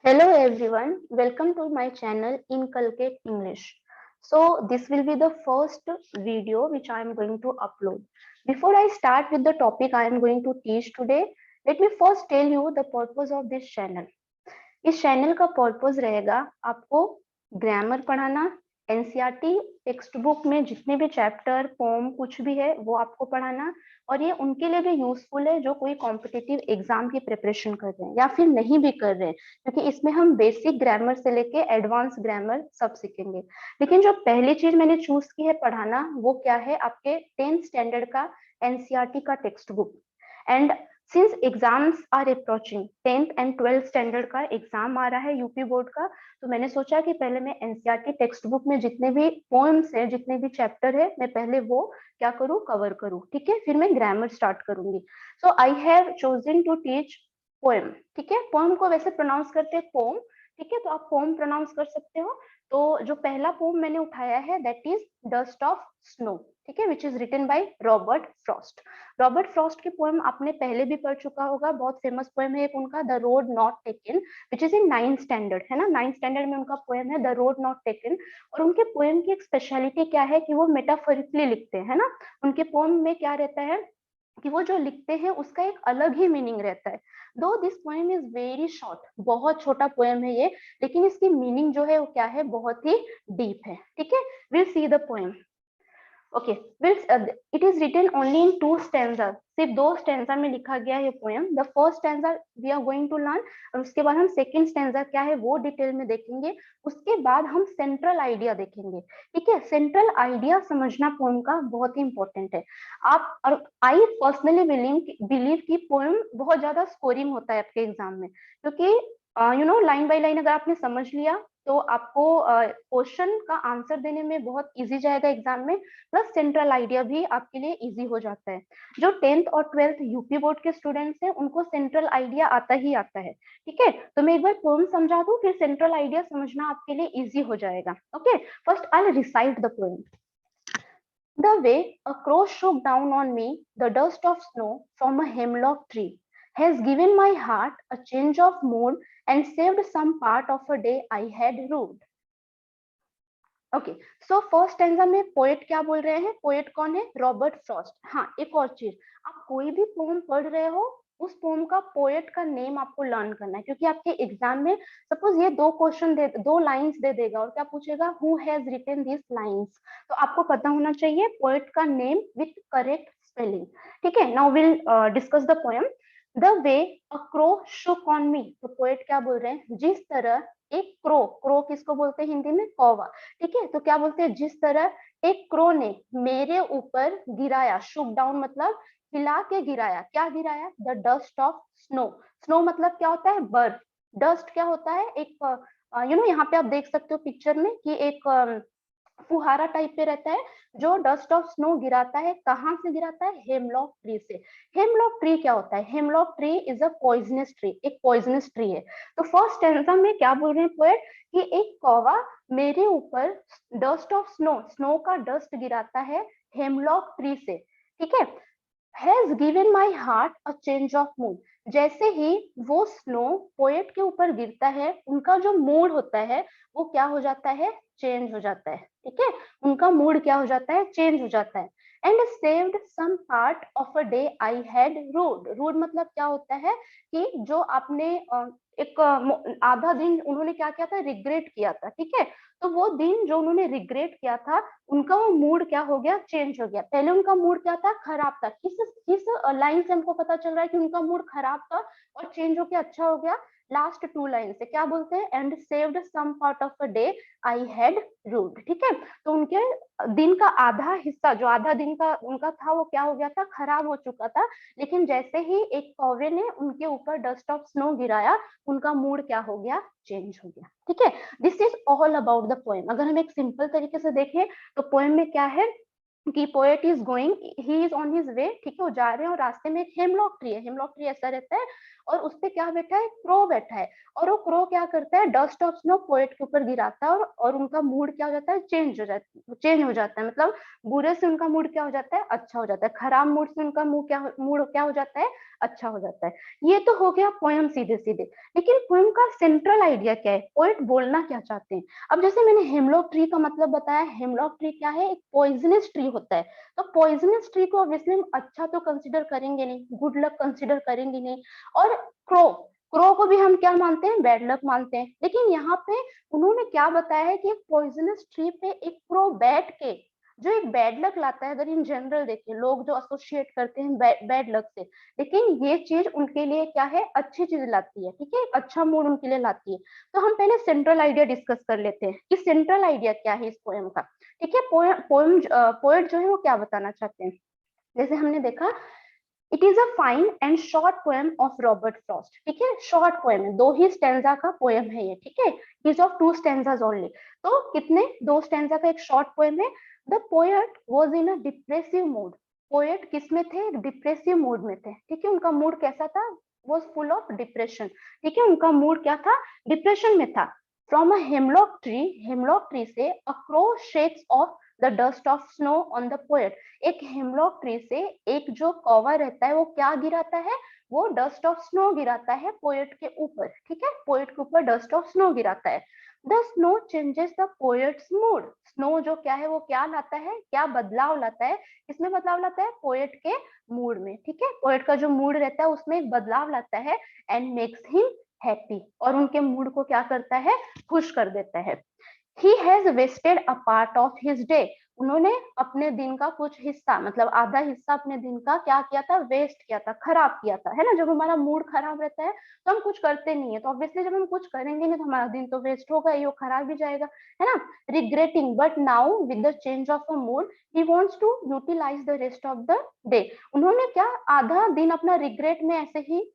Hello everyone, welcome to my channel Inculcate English. So this will be the first video which I am going to upload. Before I start with the topic I am going to teach today, let me first tell you the purpose of this channel. इस channel का purpose रहेगा आपको grammar पढ़ाना, NCERT text book में जितने भी chapter pome कुछ भी है वो आपको पढ़ाना, और ये उनके लिए भी यूजफुल है जो कोई कॉम्पिटिटिव एग्जाम की प्रिपरेशन कर रहे हैं या फिर नहीं भी कर रहे हैं, क्योंकि इसमें हम बेसिक ग्रामर से लेके एडवांस ग्रामर सब सीखेंगे। लेकिन जो पहली चीज मैंने चूज की है पढ़ाना वो क्या है, आपके 10th स्टैंडर्ड का एनसीईआरटी का text book. And since exams are approaching, 10th and 12th standard का एग्जाम आ रहा है यूपी बोर्ड का, तो मैंने सोचा कि पहले मैं एनसीईआरटी टेक्स्ट बुक में जितने भी पोएम्स है, जितने भी चैप्टर है, मैं पहले वो क्या करूँ, कवर करूँ। ठीक है, फिर मैं ग्रामर स्टार्ट करूंगी। So I have chosen to teach poem. ठीक है, पोएम को वैसे प्रोनाउंस करते हैं पोम। ठीक है, तो आप पोम प्रोनाउंस कर सकते हो। तो जो पहला पोम मैंने उठाया है that is dust of snow. ठीक है, which is written by Robert Frost. Robert Frost की पोएम आपने पहले भी पढ़ चुका होगा, बहुत फेमस पोएम है एक उनका, the road not taken, which is in 9th standard, है ना। 9th स्टैंडर्ड में उनका पोएम है द रोड नॉट टेकन। और उनके पोएम की एक स्पेशलिटी क्या है कि वो मेटाफोरिकली लिखते हैं, है ना। उनके पोएम में क्या रहता है कि वो जो लिखते हैं उसका एक अलग ही मीनिंग रहता है। दो this poem is very short, बहुत छोटा पोएम है ये, लेकिन इसकी मीनिंग जो है वो क्या है, बहुत ही डीप है। ठीक है, will see the poem. Okay, it is written only in 2 stanza, सिर्फ 2 स्टैंजा में लिखा गया है poem. The first stanza we are going to learn, और उसके बाद हम सेकंड स्टैंजा क्या है वो डिटेल में देखेंगे। उसके बाद हम सेंट्रल आइडिया देखेंगे। ठीक है, सेंट्रल आइडिया समझना पोएम का बहुत ही इंपॉर्टेंट है। आप और आई पर्सनली बिलीव कि पोएम बहुत ज्यादा स्कोरिंग होता है आपके एग्जाम में, क्योंकि लाइन बाय लाइन अगर आपने समझ लिया तो आपको क्वेश्चन का आंसर देने में बहुत इजी जाएगा एग्जाम में, प्लस सेंट्रल आइडिया भी आपके लिए इजी हो जाता है। जो 10th और 12th यूपी बोर्ड के स्टूडेंट्स हैं उनको सेंट्रल आइडिया आता ही आता है। ठीक है, तो मैं एक बार पोएम समझा दूं, फिर सेंट्रल आइडिया समझना आपके लिए इजी हो जाएगा। Okay, first I will recite the poem. The way a crow shook down on me the dust of snow from a hemlock tree has given my heart a change of mood and saved some part of a day I had rued. Okay, so first stanza में poet क्या बोल रहे हैं, poet कौन है, Robert Frost. हाँ, एक और चीज, आप कोई भी पोम पढ़ रहे हो उस पोम का पोएट का नेम आपको लर्न करना है, क्योंकि आपके एग्जाम में सपोज ये 2 लाइंस दे देगा और क्या पूछेगा, who has written this lines, तो आपको पता होना चाहिए पोएट का नेम विथ करेक्ट स्पेलिंग। ठीक है, now will discuss the poem. The way a crow Shuk on me, तो पोएट क्या बोल रहे हैं, जिस तरह एक क्रो, क्रो किसको बोलते हैं हिंदी में, कौवा। ठीक है, तो क्या बोलते हैं, जिस तरह एक क्रो ने मेरे ऊपर गिराया, शुक डाउन मतलब हिला के गिराया, क्या गिराया, the dust of snow. Snow मतलब क्या होता है, बर्फ। डस्ट क्या होता है, एक यहाँ पे आप देख सकते हो पिक्चर में कि एक फुहारा टाइप पे रहता है जो डस्ट ऑफ स्नो गिराता है। कहाँ से गिराता है, हेमलॉक ट्री से। हेमलॉक ट्री क्या होता है, hemlock tree is a poisonous tree, एक पॉइजनस ट्री है। तो फर्स्ट स्टैंजा में क्या बोल रहे हैं पोएट कि एक कौवा मेरे ऊपर डस्ट ऑफ स्नो, स्नो का डस्ट गिराता है हेमलॉक ट्री से। ठीक है, has given my heart a change of mood, जैसे ही वो स्नो पोएट के ऊपर गिरता है उनका जो मूड होता है वो क्या हो जाता है, चेंज हो जाता है। ठीक है, उनका मूड क्या हो जाता है, चेंज हो जाता है। And saved some part of a day I had rued, rued मतलब क्या होता है कि जो आपने एक आधा दिन उन्होंने क्या किया था, रिग्रेट किया था। ठीक है, तो वो दिन जो उन्होंने रिग्रेट किया था उनका वो मूड क्या हो गया, चेंज हो गया। पहले उनका मूड क्या था, खराब था। किस लाइन से हमको पता चल रहा है कि उनका मूड खराब था और चेंज होके अच्छा हो गया, लास्ट 2 लाइन से क्या बोलते हैं, and saved some part of a day I had rued. ठीक है, तो उनके दिन का आधा हिस्सा, जो आधा दिन का उनका था वो क्या हो गया था, खराब हो चुका था। लेकिन जैसे ही एक कौवे ने उनके ऊपर डस्ट ऑफ स्नो गिराया उनका मूड क्या हो गया, चेंज हो गया। ठीक है, this is all about the poem. अगर हम एक सिंपल तरीके से देखें तो पोएम में क्या है कि poet is going, he is on his way. ठीक है, वो जा रहे हैं और रास्ते में एक हेमलॉक ट्री है, हेमलॉक ट्री ऐसा रहता है, और उस पे क्या बैठा है, क्रो बैठा है। और वो क्रो क्या करता है, डस्ट ऑफ स्नो पोएट के ऊपर गिराता है, और उनका मूड क्या हो जाता है, चेंज हो जाता है। मतलब बुरे से उनका मूड क्या हो जाता है, अच्छा हो जाता है, खराब मूड से उनका मूड क्या हो जाता है, अच्छा हो जाता है। ये तो हो गया पोएम सीधे सीधे, लेकिन पोएम का सेंट्रल आइडिया क्या है, पोएट बोलना क्या चाहते हैं। अब जैसे मैंने हेमलॉक ट्री का मतलब बताया, हेमलॉक ट्री क्या है, एक पॉइजनस ट्री होता है। तो पॉइजनस ट्री को ऑब्वियसली हम अच्छा तो कंसिडर करेंगे नहीं, गुड लक कंसिडर करेंगे नहीं। और क्रो, क्रो को भी हम क्या मानते हैं, बैड लक मानते हैं। लेकिन यहाँ पे उन्होंने क्या बताया है कि एक पॉइजनस ट्री पे एक क्रो बैठ के जो एक बैड लक लाता है, अगर इन जनरल देखें लोग जो एसोसिएट करते हैं बैड लक से, लेकिन ये चीज उनके लिए क्या है, अच्छी चीज लाती है, ठीक है, अच्छा मूड उनके लिए लाती है। तो हम पहले सेंट्रल आइडिया डिस्कस कर लेते हैं कि सेंट्रल आइडिया क्या है इस पोएम का। ठीक है, पोएट जो है वो क्या बताना चाहते हैं। जैसे हमने देखा, it is a fine and short poem of Robert Frost. ठीक है, शॉर्ट पोएम है, 2 ही स्टैंजा का पोएम है ये, ठीक है, इज ऑफ 2 स्टैंजाज ओनली। तो कितने, 2 स्टैंजा का एक शॉर्ट पोएम है। The poet was in a depressive mood. Poet किस में थे, डिप्रेसिव मूड में थे, ठीक है, उनका मूड कैसा था, वाज फुल ऑफ डिप्रेशन, ठीक है, उनका मूड क्या था, डिप्रेशन में था। From a hemlock tree, hemlock tree से a crow shakes off the dust of snow on the poet. एक हेमलॉक ट्री से एक जो कौवा रहता है वो क्या गिराता है, वो डस्ट ऑफ स्नो गिराता है पोएट के ऊपर, ठीक है, पोएट के ऊपर डस्ट ऑफ स्नो गिराता है। The snow changes the poets mood. Snow जो क्या है वो क्या लाता है, क्या बदलाव लाता है, इसमें बदलाव लाता है पोएट के मूड में, ठीक है, पोएट का जो मूड रहता है उसमें एक बदलाव लाता है एंड मेक्स हिम हैप्पी, और उनके मूड को क्या करता है, खुश कर देता है। He has wasted a part of his day. उन्होंने अपने दिन का कुछ हिस्सा, मतलब आधा हिस्सा अपने दिन का क्या किया था, वेस्ट किया था, खराब किया था, है ना। जब हमारा मूड खराब रहता है तो हम कुछ करते नहीं है, तो ऑब्वियसली जब हम कुछ करेंगे नहीं तो हमारा दिन तो वेस्ट होगा ही, वो खराब भी जाएगा, है ना। Regretting but now with the change of a mood he wants to utilise the rest of the day. उन्होंने क्या, आधा दिन अपना रिग्रेट में ऐसे ही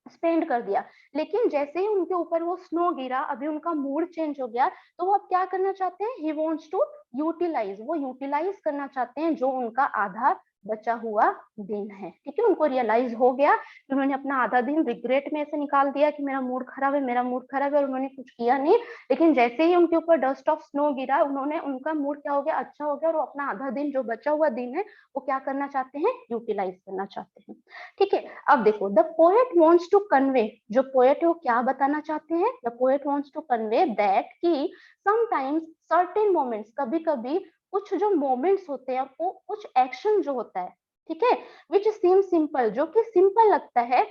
स्पेंड कर दिया, लेकिन जैसे ही उनके ऊपर वो स्नो गिरा, अभी उनका मूड चेंज हो गया, तो वो अब क्या करना चाहते हैं, ही वांट्स टू यूटिलाइज, वो यूटिलाइज करना चाहते हैं जो उनका आधा बचा हुआ दिन है, ठीक है, उनको रियलाइज हो गया कि उन्होंने अपना आधा दिन रिग्रेट में ऐसे निकाल दिया कि मेरा मूड खराब है, मेरा मूड खराब है, और उन्होंने कुछ किया नहीं। लेकिन जैसे ही उनके ऊपर डस्ट ऑफ स्नो गिरा, उन्होंने, उनका मूड क्या हो गया, अच्छा हो गया, और वो अपना आधा दिन जो बचा हुआ दिन है वो क्या करना चाहते हैं, यूटिलाइज करना चाहते हैं। ठीक है, अब देखो, the poet wants to convey, जो पोएट है वो क्या बताना चाहते हैं, the poet wants to convey that कि समटाइम्स सर्टेन मोमेंट्स, कभी कभी कुछ जो मोमेंट्स होते हैं, वो कुछ एक्शन जो होता है, ठीक है, विच सीम सिंपल, जो कि सिंपल लगता है,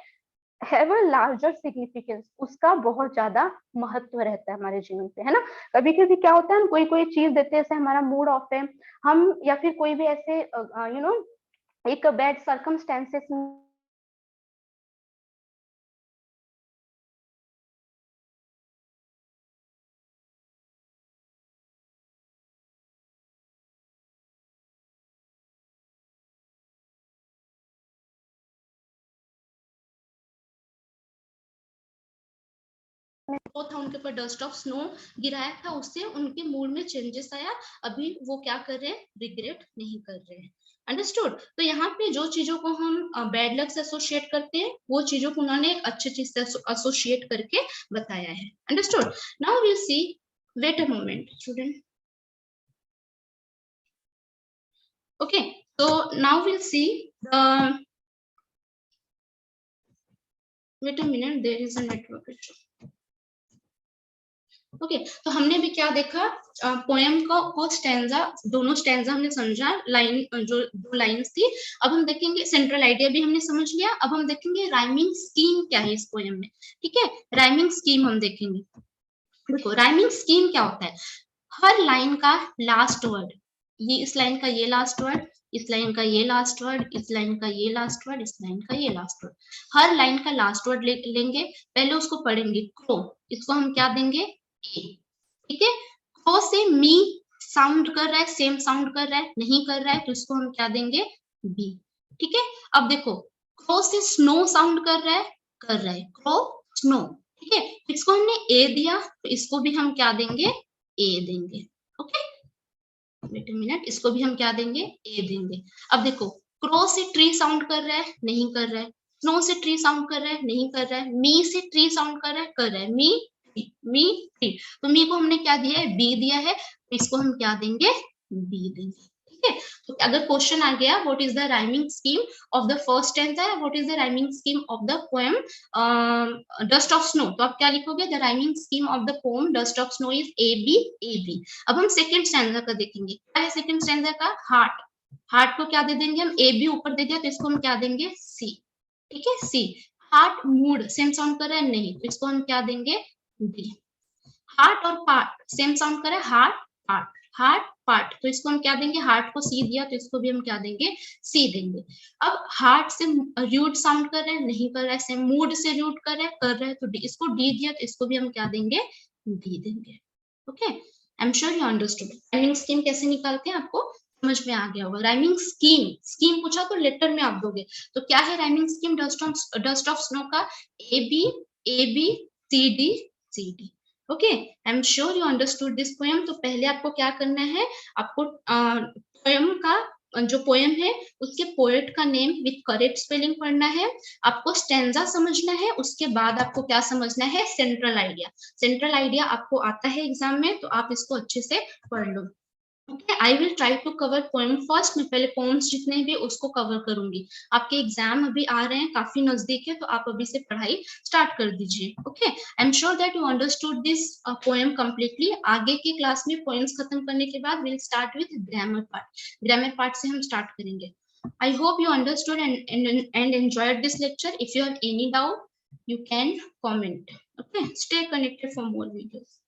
हैव अ लार्जर सिग्निफिकेंस, उसका बहुत ज्यादा महत्व रहता है हमारे जीवन पे, है ना। कभी कभी क्या होता है, हम कोई कोई चीज देते हैं, जैसे हमारा मूड ऑफ है, हम या फिर कोई भी ऐसे एक बैड सर्कमस्टेंसेस वो था, उनके ऊपर डस्ट ऑफ स्नो गिराया था, उससे उनके मूड में चेंजेस आया, अभी वो क्या कर रहे हैं, रिग्रेट नहीं कर रहे हैं। अंडरस्टूड। तो यहाँ पे जो चीजों को हम बैड लक से एसोसिएट करते हैं, वो चीजों को उन्होंने अच्छी चीज से एसोसिएट करके बताया है। Understood. Now will see, wait a moment student, okay. तो now will see the, wait a minute, there is a network issue. Okay, तो हमने भी क्या देखा, पोएम को स्टैंजा, दोनों स्टैंजा हमने समझा, लाइन जो 2 लाइंस थी। अब हम देखेंगे, सेंट्रल आइडिया भी हमने समझ लिया, अब हम देखेंगे राइमिंग स्कीम क्या है इस पोएम में। ठीक है, राइमिंग स्कीम हम देखेंगे। देखो, राइमिंग स्कीम क्या होता है, हर लाइन का लास्ट वर्ड, ये इस लाइन का ये लास्ट वर्ड, इस लाइन का ये लास्ट वर्ड, इस लाइन का ये लास्ट वर्ड, इस लाइन का ये लास्ट वर्ड, हर लाइन का लास्ट वर्ड लेंगे, पहले उसको पढ़ेंगे, क्रो, इसको हम क्या देंगे, ए, ठीक है। क्रो से मी साउंड कर रहा है, सेम साउंड कर रहा है, नहीं कर रहा है, तो इसको हम क्या देंगे, बी, ठीक है। अब देखो, क्रो से स्नो साउंड कर रहा है, क्रो स्नो, ठीक है, इसको हमने ए दिया, तो इसको भी हम क्या देंगे, ए देंगे, ओके। वेट अ मिनट, इसको भी हम क्या देंगे, ए देंगे। अब देखो, क्रो से ट्री साउंड कर रहा है, नहीं कर रहा है, स्नो से ट्री साउंड कर रहा है, नहीं कर रहा है, मी से ट्री साउंड कर रहा है, मी ट्री, तो मी को हमने क्या दिया है, बी दिया है, तो इसको हम क्या देंगे, बी देंगे। ठीक है। तो अगर क्वेश्चन आ गया what is the rhyming scheme of the first stanza, what is the rhyming scheme of the poem dust of snow, तो आप क्या लिखोगे, the rhyming scheme of the poem dust of snow is A B A B. अब हम second stanza का देखेंगे, क्या है सेकंड स्टैंजा का, हार्ट। हार्ट को क्या दे देंगे हम, ए बी ऊपर दे दिया तो इसको हम क्या देंगे, सी। ठीक है, सी। हार्ट मूड सेम साउंड कर रहा है, नहीं, तो इसको हम क्या देंगे, डी। हार्ट और पार्ट सेम साउंड करे, हार्ट पार्ट, हार्ट पार्ट, तो इसको हम क्या देंगे, हार्ट को सी दिया तो इसको भी हम क्या देंगे, सी देंगे। अब हार्ट से रूट साउंड कर रहे हैं, नहीं कर रहा है, सेम मूड से रूट कर रहे हैं तो डी, इसको डी दिया तो इसको भी हम क्या देंगे, डी देंगे। Okay, I am sure you understood. Rhyming scheme कैसे निकालते हैं आपको समझ में आ गया होगा। राइमिंग स्कीम, स्कीम पूछा तो लेटर में आप दोगे, तो क्या है rhyming scheme dust of snow का, A B C D. Okay, I am sure you understood this poem. तो पहले आपको क्या करना है, आपको पोएम का जो पोएम है उसके पोएट का नेम विथ करेक्ट स्पेलिंग पढ़ना है, आपको स्टैंजा समझना है, उसके बाद आपको क्या समझना है, सेंट्रल आइडिया। सेंट्रल आइडिया आपको आता है एग्जाम में तो आप इसको अच्छे से पढ़ लो। Okay, I will try to cover poem first, मैं पहले पोएम्स जितने भी उसको कवर करूंगी। आपके एग्जाम अभी आ रहे हैं, काफी नजदीक है, तो आप अभी से पढ़ाई स्टार्ट कर दीजिए। Okay, I am sure that you understood this poem completely. आगे की क्लास में पोएम्स खत्म करने के बाद will start with grammar part. Grammar part से हम स्टार्ट करेंगे। I hope you understood and enjoyed this lecture. If you have any doubt, you can comment. Okay, stay connected for more videos.